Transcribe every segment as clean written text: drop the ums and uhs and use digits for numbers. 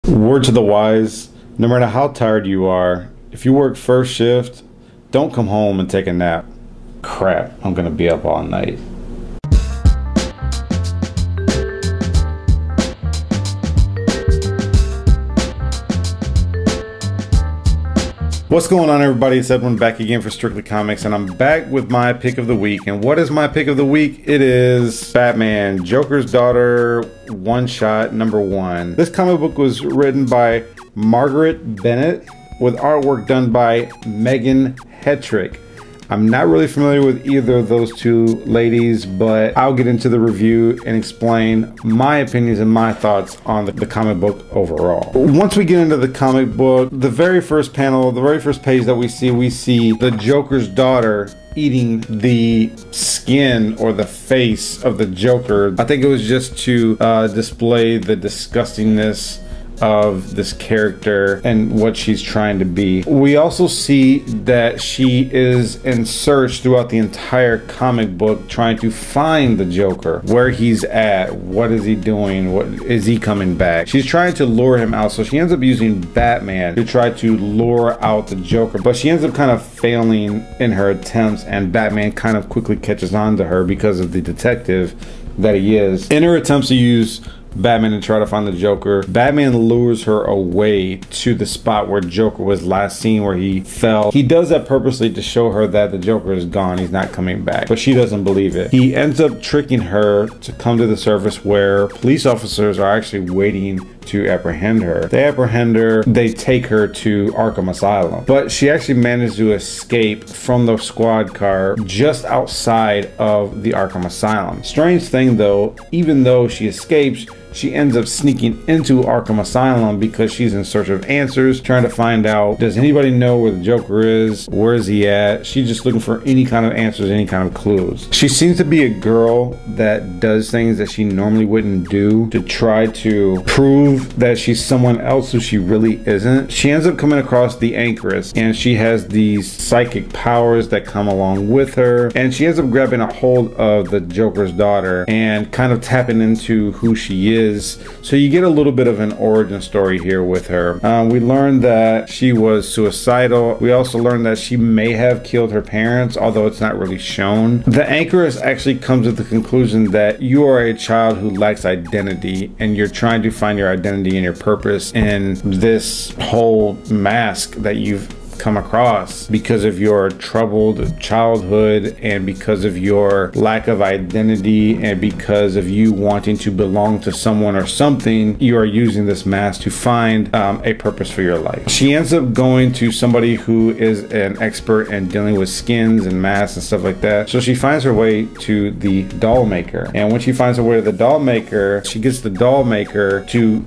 Word to the wise, no matter how tired you are, if you work first shift, don't come home and take a nap. Crap, I'm gonna be up all night. What's going on, everybody? It's Edwin back again for Strictly Comics, and I'm back with my pick of the week. And what is my pick of the week? It is Batman, Joker's Daughter, one-shot #1. This comic book was written by Marguerite Bennett with artwork done by Meghan Hetrick. I'm not really familiar with either of those two ladies, but I'll get into the review and explain my opinions and my thoughts on the comic book overall. Once we get into the comic book, the very first panel, the very first page that we see the Joker's daughter eating the skin or the face of the Joker. I think it was just to display the disgustingness of this character and what she's trying to be. We also see that she is in search throughout the entire comic book, trying to find the Joker, where he's at, what is he doing, what is he coming back. She's trying to lure him out, so she ends up using Batman to try to lure out the Joker, but she ends up kind of failing in her attempts, and Batman kind of quickly catches on to her because of the detective that he is. In her attempts to use Batman to try to find the Joker, Batman lures her away to the spot where Joker was last seen, where he fell. He does that purposely to show her that the Joker is gone, he's not coming back, but she doesn't believe it. He ends up tricking her to come to the surface where police officers are actually waiting to apprehend her. They apprehend her, they take her to Arkham Asylum, but she actually managed to escape from the squad car just outside of the Arkham Asylum. Strange thing though, even though she escapes, she ends up sneaking into Arkham Asylum because she's in search of answers, trying to find out, does anybody know where the Joker is? Where is he at? She's just looking for any kind of answers, any kind of clues. She seems to be a girl that does things that she normally wouldn't do to try to prove that she's someone else who she really isn't. She ends up coming across the Anchoress, and she has these psychic powers that come along with her, and she ends up grabbing a hold of the Joker's daughter and kind of tapping into who she is. So you get a little bit of an origin story here with her. We learned that she was suicidal. We also learned that she may have killed her parents, although it's not really shown. The Anchoress actually comes to the conclusion that you are a child who lacks identity, and you're trying to find your identity and your purpose in this whole mask that you've come across because of your troubled childhood, and because of your lack of identity, and because of you wanting to belong to someone or something. You are using this mask to find a purpose for your life. She ends up going to somebody who is an expert in dealing with skins and masks and stuff like that, so she finds her way to the doll maker, and when she finds her way to the doll maker, she gets the doll maker to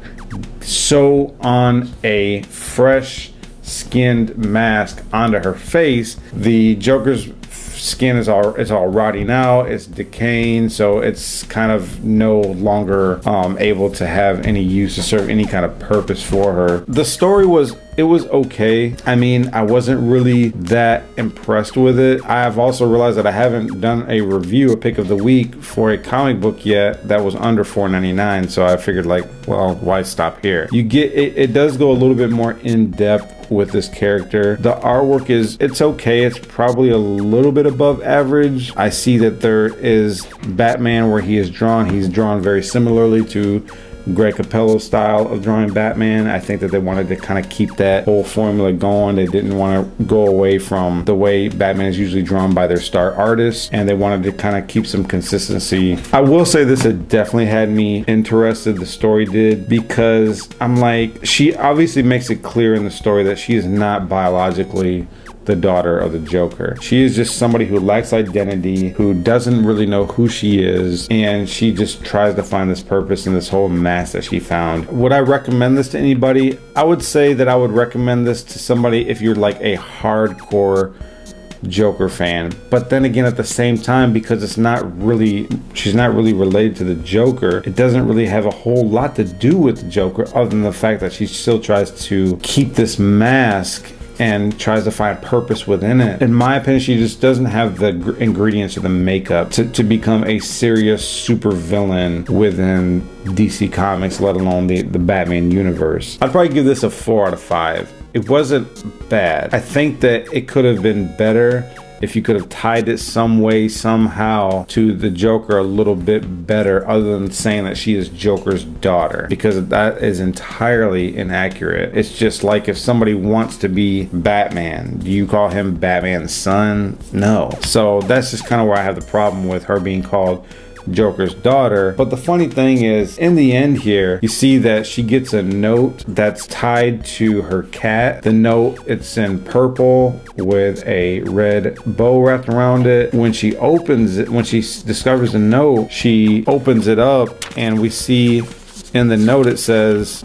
sew on a fresh skinned mask onto her face. The Joker's skin is all rotting out, it's decaying, so it's kind of no longer able to have any use, to serve any kind of purpose for her. The story was okay. I mean, I wasn't really that impressed with it. I have also realized that I haven't done a review, a pick of the week for a comic book yet that was under $4.99, so I figured, like, well, why stop here? You get it does go a little bit more in depth with this character. The artwork it's okay. It's probably a little bit above average. I see that there is Batman where he's drawn very similarly to Greg Capullo's style of drawing Batman. I think that they wanted to kind of keep that whole formula going. They didn't want to go away from the way Batman is usually drawn by their star artists, and they wanted to kind of keep some consistency. I will say this, it definitely had me interested, the story did, because I'm like, she obviously makes it clear in the story that she is not biologically the daughter of the Joker. She is just somebody who lacks identity, who doesn't really know who she is, and she just tries to find this purpose in this whole mask that she found. Would I recommend this to anybody? I would say that I would recommend this to somebody if you're like a hardcore Joker fan, but then again, at the same time, because she's not really related to the Joker, it doesn't really have a whole lot to do with the Joker, other than the fact that she still tries to keep this mask and tries to find purpose within it. In my opinion, she just doesn't have the ingredients or the makeup to become a serious super villain within DC Comics, let alone the Batman universe. I'd probably give this a 4 out of 5. It wasn't bad. I think that it could have been better if you could have tied it some way, somehow, to the Joker a little bit better, other than saying that she is Joker's daughter, because that is entirely inaccurate. It's just like if somebody wants to be Batman, do you call him Batman's son? No. So that's just kind of where I have the problem with her being called Joker's daughter. But the funny thing is, in the end here, you see that she gets a note that's tied to her cat. The note, it's in purple with a red bow wrapped around it. When she opens it, when she discovers the note, she opens it up and we see in the note it says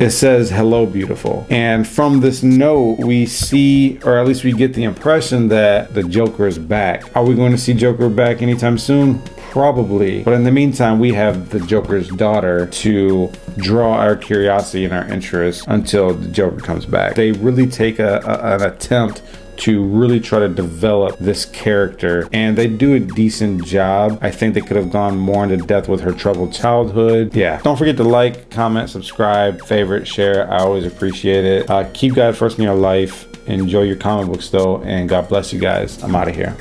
hello beautiful. And from this note we see, or at least we get the impression, that the Joker is back. Are we going to see Joker back anytime soon? Probably. But in the meantime, we have the Joker's daughter to draw our curiosity and our interest until the Joker comes back. They really take an attempt to really try to develop this character, and they do a decent job. I think they could have gone more into depth with her troubled childhood. Yeah, don't forget to like, comment, subscribe, favorite, share. I always appreciate it. Keep God first in your life. Enjoy your comic books though, and God bless you guys. I'm out of here.